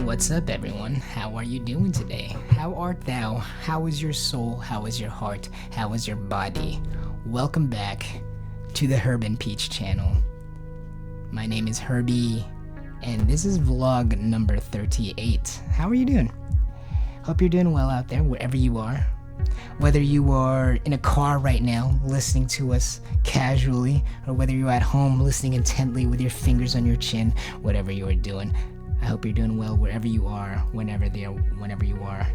What's up, everyone? How are you doing today? How art thou? How is your soul? How is your heart? How is your body? Welcome back to the Herb and Peach channel. My name is Herbie, and this is vlog number 38. How are you doing? Hope you're doing well out there, wherever you are. Whether you are in a car right now, listening to us casually, or whether you're at home listening intently with your fingers on your chin, whatever you are doing, I hope you're doing well wherever you are, whenever you are.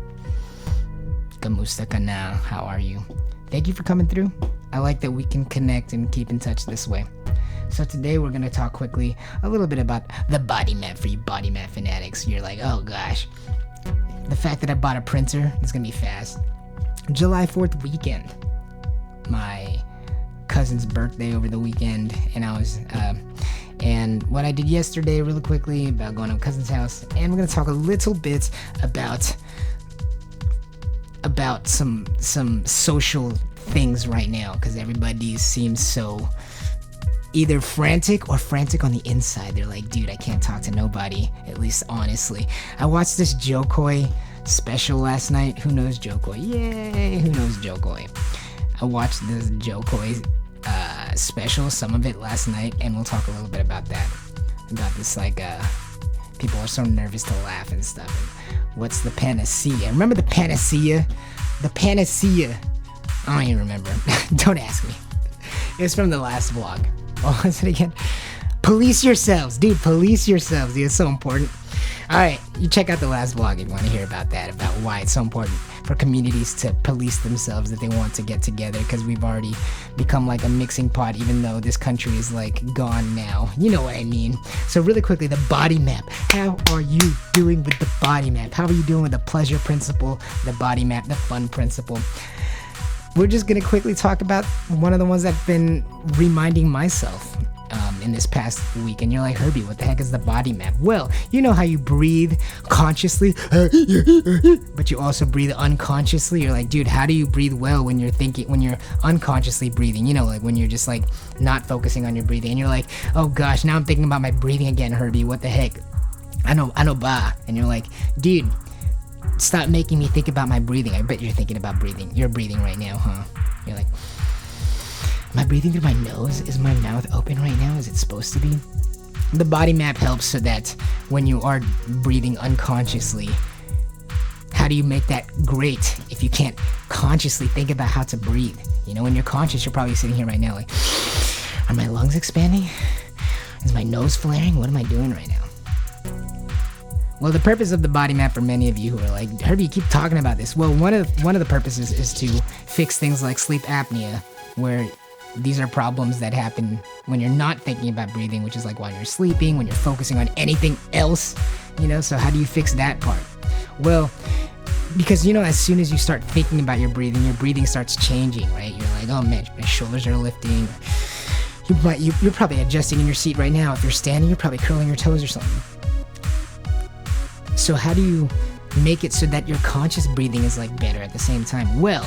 Kamusta ka na? How are you? Thank you for coming through. I like that we can connect and keep in touch this way. So today we're going to talk quickly a little bit about the body map for you body map fanatics. You're like, oh gosh. The fact that I bought a printer is going to be fast. July 4th weekend. My cousin's birthday over the weekend, and and what I did yesterday really quickly about going to my cousin's house, and we're going to talk a little bit about some social things right now, because everybody seems so either frantic or frantic on the inside. They're like, dude, I can't talk to nobody, at least honestly. I watched this Jokoi special last night. Who knows Jokoi? Yay, who knows Jokoi? I watched this Jokoi special, some of it last night, and we'll talk a little bit about that. About this, people are so nervous to laugh and stuff. And what's the panacea? Remember the panacea? The panacea. I don't even remember. Don't ask me. It was from the last vlog. What was it again? Police yourselves, dude. Police yourselves, dude. It's so important. All right, you check out the last vlog if you want to hear about that, about why it's so important for communities to police themselves if they want to get together, because we've already become like a mixing pot, even though this country is like gone now. You know what I mean? So really quickly, the body map. How are you doing with the body map? How are you doing with the pleasure principle, the body map, the fun principle? We're just gonna quickly talk about one of the ones I've been reminding myself in this past week. And you're like, Herbie, what the heck is the body map? Well, you know how you breathe consciously, but you also breathe unconsciously. You're like, dude, how do you breathe well when you're unconsciously breathing? You know, like when you're just like not focusing on your breathing, and you're like, oh gosh, now I'm thinking about my breathing again, Herbie, what the heck? I know, bah. And you're like, dude, stop making me think about my breathing. I bet you're thinking about breathing. You're breathing right now, huh? You're like, am I breathing through my nose? Is my mouth open right now? Is it supposed to be? The body map helps so that when you are breathing unconsciously, how do you make that great if you can't consciously think about how to breathe? You know, when you're conscious, you're probably sitting here right now like, are my lungs expanding? Is my nose flaring? What am I doing right now? Well, the purpose of the body map for many of you who are like, Herbie, you keep talking about this. Well, one of the purposes is to fix things like sleep apnea, where these are problems that happen when you're not thinking about breathing, which is like while you're sleeping, when you're focusing on anything else, you know? So how do you fix that part? Well, because, you know, as soon as you start thinking about your breathing starts changing, right? You're like, oh man, my shoulders are lifting. You're probably adjusting in your seat right now. If you're standing, you're probably curling your toes or something. So how do you make it so that your conscious breathing is like better at the same time? Well,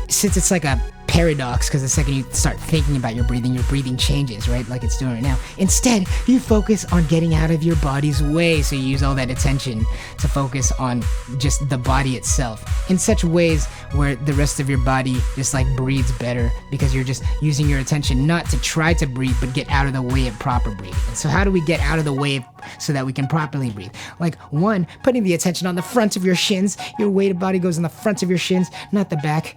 since it's like a paradox, because the second you start thinking about your breathing changes, right? Like it's doing right now. Instead, you focus on getting out of your body's way. So you use all that attention to focus on just the body itself in such ways where the rest of your body just like breathes better, because you're just using your attention not to try to breathe, but get out of the way of proper breathing. And so how do we get out of the way so that we can properly breathe? Like, one, putting the attention on the front of your shins. Your weighted body goes on the front of your shins, not the back.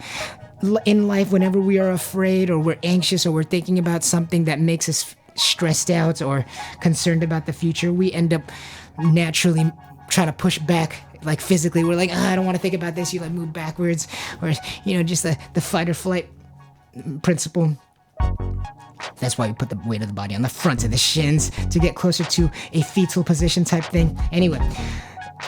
In life, whenever we are afraid or we're anxious or we're thinking about something that makes us stressed out or concerned about the future, we end up naturally trying to push back, like physically. We're like, I don't want to think about this. You like move backwards, or, you know, just the fight or flight principle. That's why we put the weight of the body on the front of the shins, to get closer to a fetal position type thing. Anyway,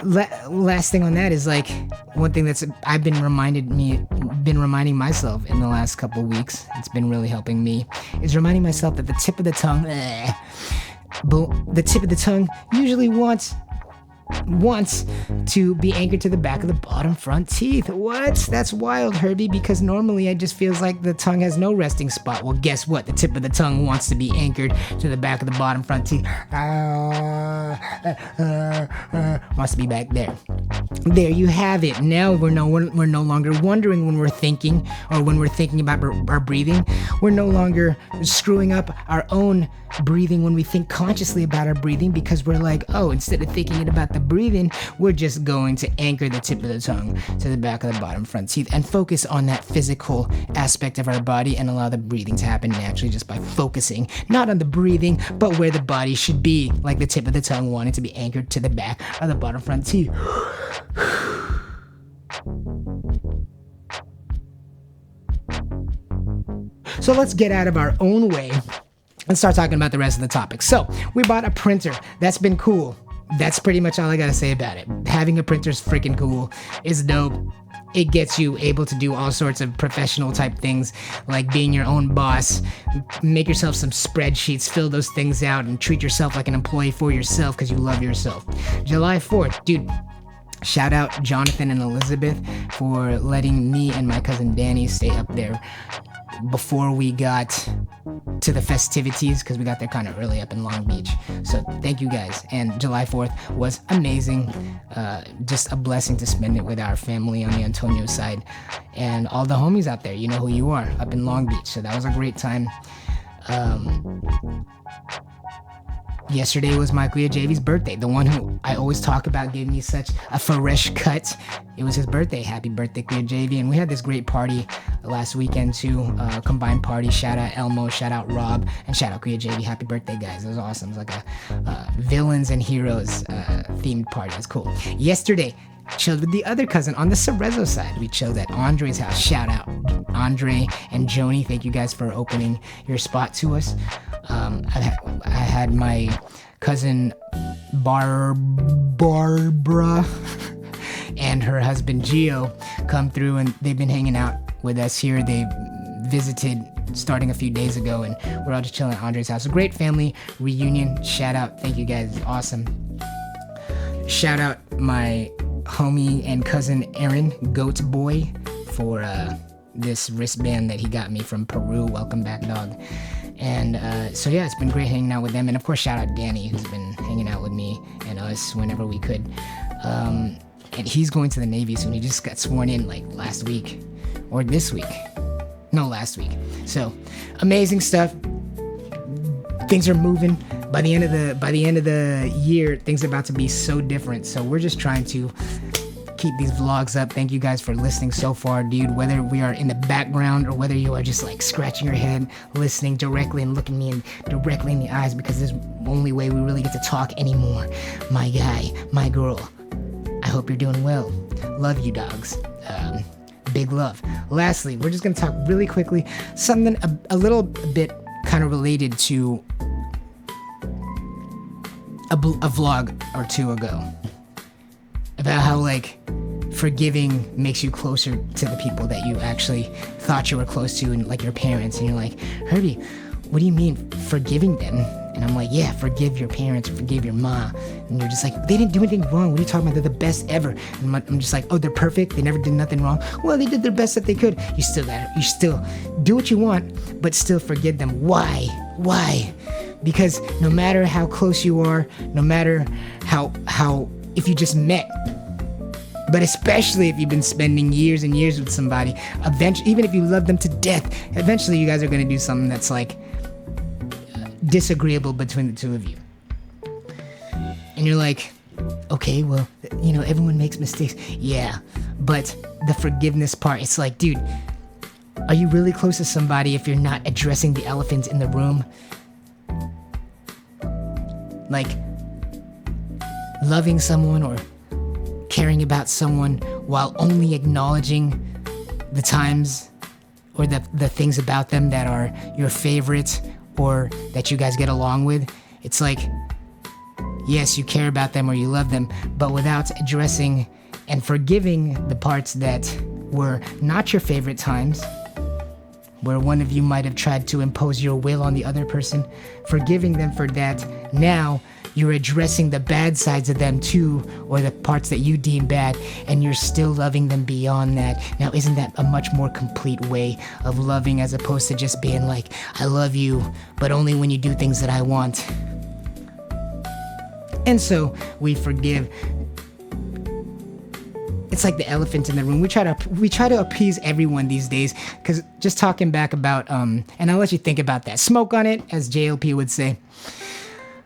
last thing on that is like one thing that's I've been reminding myself in the last couple of weeks. It's been really helping me. Is reminding myself that the tip of the tongue usually wants wants to be anchored to the back of the bottom front teeth. What? That's wild, Herbie, because normally it just feels like the tongue has no resting spot. Well, guess what? The tip of the tongue wants to be anchored to the back of the bottom front teeth. Wants to be back there. There you have it. Now we're no longer wondering when we're thinking, or when we're thinking about our breathing. We're no longer screwing up our own breathing when we think consciously about our breathing, because we're like, oh, instead of thinking it about the breathing, we're just going to anchor the tip of the tongue to the back of the bottom front teeth and focus on that physical aspect of our body and allow the breathing to happen naturally just by focusing not on the breathing, but where the body should be, like the tip of the tongue wanting to be anchored to the back of the bottom front teeth. So let's get out of our own way and start talking about the rest of the topics. So we bought a printer. That's been cool. That's pretty much all I gotta say about it. Having a printer is freaking cool. It's dope. It gets you able to do all sorts of professional type things, like being your own boss, make yourself some spreadsheets, fill those things out, and treat yourself like an employee for yourself because you love yourself. July 4th, dude. Shout out Jonathan and Elizabeth for letting me and my cousin Danie stay up there before we got to the festivities, because we got there kind of early up in Long Beach. So thank you guys. And July 4th was amazing. Just a blessing to spend it with our family on the Antonio side and all the homies out there. You know who you are, up in Long Beach. So that was a great time. Yesterday was my kuya JV's birthday, the one who I always talk about giving me such a fresh cut. It was his birthday. Happy birthday, kuya JV. And we had this great party last weekend too, combined party. Shout out Elmo, shout out Rob, and shout out kuya JV. Happy birthday, guys. It was awesome. It was like a villains and heroes themed party. It was cool. Yesterday, chilled with the other cousin on the Cerezo side. We chilled at Andre's house. Shout out Andre and Jony. Thank you guys for opening your spot to us. I had my cousin Barbara and her husband Gio come through, and they've been hanging out with us here. They visited starting a few days ago, and we're all just chilling at Andre's house. A great family reunion. Shout out. Thank you guys. Awesome. Shout out my homie and cousin Aaron, goatboy, for this wristband that he got me from Peru. Welcome back, dog. And so yeah, it's been great hanging out with them. And of course, shout out Danie, who's been hanging out with me and us whenever we could. And he's going to the Navy soon. He just got sworn in like last week or this week. No, last week. So amazing stuff. Things are moving. By the end of the year, things are about to be so different. So we're just trying to keep these vlogs up. Thank you guys for listening so far, dude. Whether we are in the background or whether you are just like scratching your head, listening directly and looking me directly in the eyes, because this is the only way we really get to talk anymore. My guy, my girl, I hope you're doing well. Love you, dogs. Big love. Lastly, we're just gonna talk really quickly, something a little bit kind of related to a vlog or two ago, about how like forgiving makes you closer to the people that you actually thought you were close to, and like your parents, and you're like, Herbie, what do you mean forgiving them? And I'm like, yeah, forgive your parents, forgive your ma. And you're just like, they didn't do anything wrong. What are you talking about? They're the best ever. And I'm just like, oh, they're perfect. They never did nothing wrong. Well, they did their best that they could. You still do what you want, but still forgive them. Why? Because no matter how close you are, no matter how if you just met, but especially if you've been spending years and years with somebody, eventually, even if you love them to death, eventually you guys are going to do something that's like disagreeable between the two of you. And you're like, okay, well, you know, everyone makes mistakes. Yeah, but the forgiveness part, it's like, dude, are you really close to somebody if you're not addressing the elephant in the room? Like, loving someone or caring about someone while only acknowledging the times or the things about them that are your favorite or that you guys get along with. It's like, yes, you care about them or you love them, but without addressing and forgiving the parts that were not your favorite times, where one of you might have tried to impose your will on the other person, forgiving them for that. Now you're addressing the bad sides of them too, or the parts that you deem bad, and you're still loving them beyond that. Now, isn't that a much more complete way of loving, as opposed to just being like, I love you, but only when you do things that I want? And so we forgive. It's like the elephant in the room. We try to appease everyone these days, because just talking back about and I'll let you think about that. Smoke on it, as JLP would say.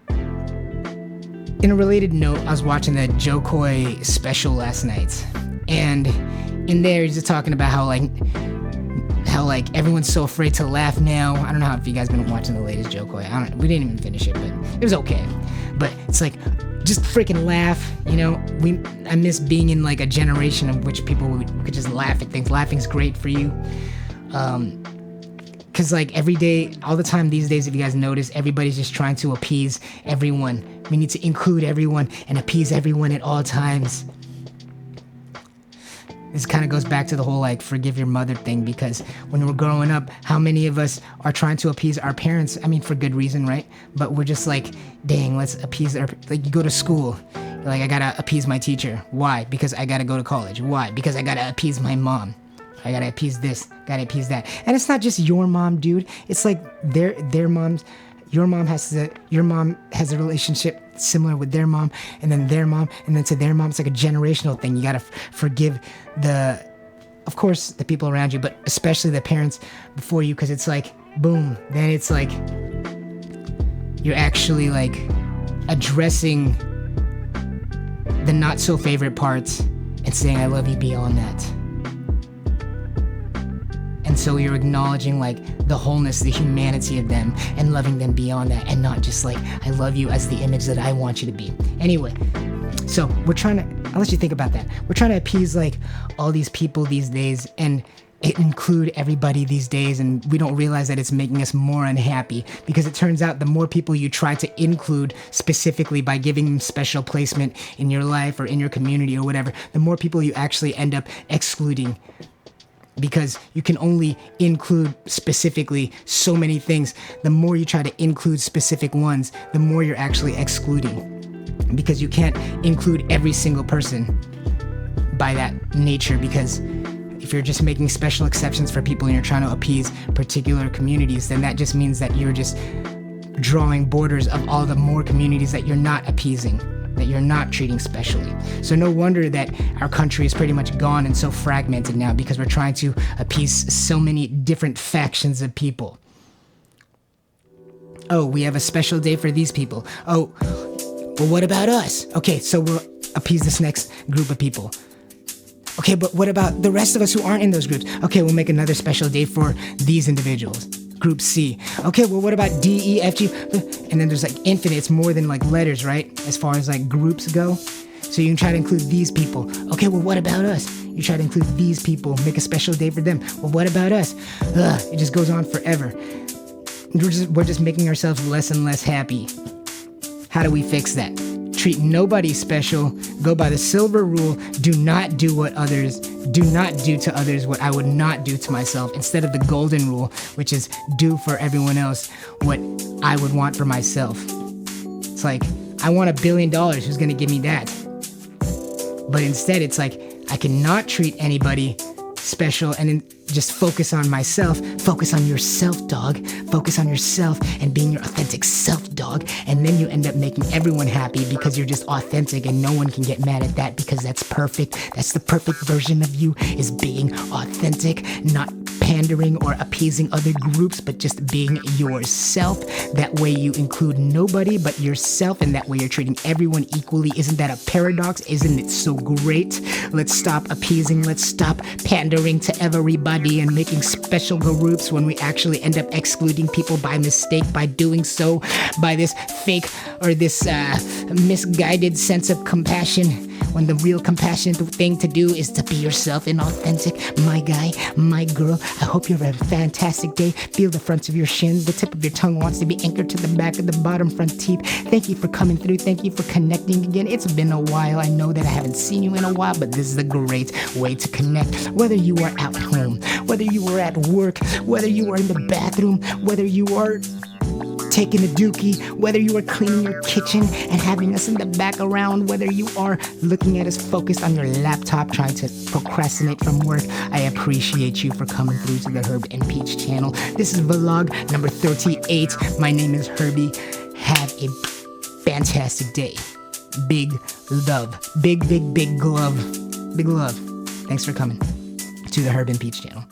In a related note, I was watching the Jokoy special last night, and in there he's just talking about how everyone's so afraid to laugh now. I don't know if you guys been watching the latest Jokoy. We didn't even finish it, but it was okay. But it's like, just freaking laugh, you know. I miss being in like a generation of which people could just laugh at things. Laughing's great for you. Cause like every day, all the time these days, if you guys notice, everybody's just trying to appease everyone. We need to include everyone and appease everyone at all times. This kind of goes back to the whole like forgive your mother thing, because when we're growing up, how many of us are trying to appease our parents? I mean, for good reason, right? But we're just like, dang, let's appease like you go to school, you're like, I gotta appease my teacher. Why? Because I gotta go to college. Why? Because I gotta appease my mom. I gotta appease this, gotta appease that. And it's not just your mom, dude. It's like their moms. Your mom has a relationship similar with their mom, and then their mom, and then to their mom. It's like a generational thing. You gotta forgive of course, the people around you, but especially the parents before you, because it's like, boom, then it's like you're actually like addressing the not so favorite parts and saying I love you beyond that. And so you're acknowledging like the wholeness, the humanity of them, and loving them beyond that, and not just like, I love you as the image that I want you to be. Anyway, so I'll let you think about that. We're trying to appease like all these people these days, and include everybody these days, and we don't realize that it's making us more unhappy, because it turns out the more people you try to include specifically by giving them special placement in your life or in your community or whatever, the more people you actually end up excluding. Because you can only include specifically so many things. The more you try to include specific ones, the more you're actually excluding. Because you can't include every single person by that nature, because if you're just making special exceptions for people and you're trying to appease particular communities, then that just means that you're just drawing borders of all the more communities that you're not appeasing, that you're not treating specially. So no wonder that our country is pretty much gone and so fragmented now, because we're trying to appease so many different factions of people. Oh, we have a special day for these people. Oh, well, what about us? Okay, so we'll appease this next group of people. Okay, but what about the rest of us who aren't in those groups? Okay, we'll make another special day for these individuals. Group C. Okay, well, what about D, E, F, G? And then there's like infinite. It's more than like letters, right? As far as like groups go. So you can try to include these people. Okay, well, what about us? You try to include these people, make a special day for them. Well, what about us? It just goes on forever. We're just making ourselves less and less happy. How do we fix that? Treat nobody special. Go by the silver rule. Do not do to others what I would not do to myself, instead of the golden rule, which is do for everyone else what I would want for myself. It's like, I want $1 billion. Who's going to give me that? But instead, it's like, I cannot treat anybody special and then just focus on myself. Focus on yourself, dog. Focus on yourself and being your authentic self, dog. And then you end up making everyone happy, because you're just authentic, and no one can get mad at that, because that's perfect. That's the perfect version of you, is being authentic, not pandering or appeasing other groups, but just being yourself. That way you include nobody but yourself, and that way you're treating everyone equally. Isn't that a paradox? Isn't it so great? Let's stop appeasing. Let's stop pandering to everybody and making special groups when we actually end up excluding people by mistake, by doing so, by this fake or this misguided sense of compassion, when the real compassionate thing to do is to be yourself and authentic. My guy, my girl, I hope you have a fantastic day. Feel the fronts of your shins. The tip of your tongue wants to be anchored to the back of the bottom front teeth. Thank you for coming through. Thank you for connecting again. It's been a while. I know that I haven't seen you in a while, but this is a great way to connect. Whether you are at home, whether you are at work, whether you are in the bathroom, whether you are taking a dookie, whether you are cleaning your kitchen and having us in the background, whether you are looking at us focused on your laptop trying to procrastinate from work, I appreciate you for coming through to the Herb and Peach channel. This is vlog number 38. My name is Herbie. Have a fantastic day. Big love. Big glove. Big love. Thanks for coming to the Herb and Peach channel.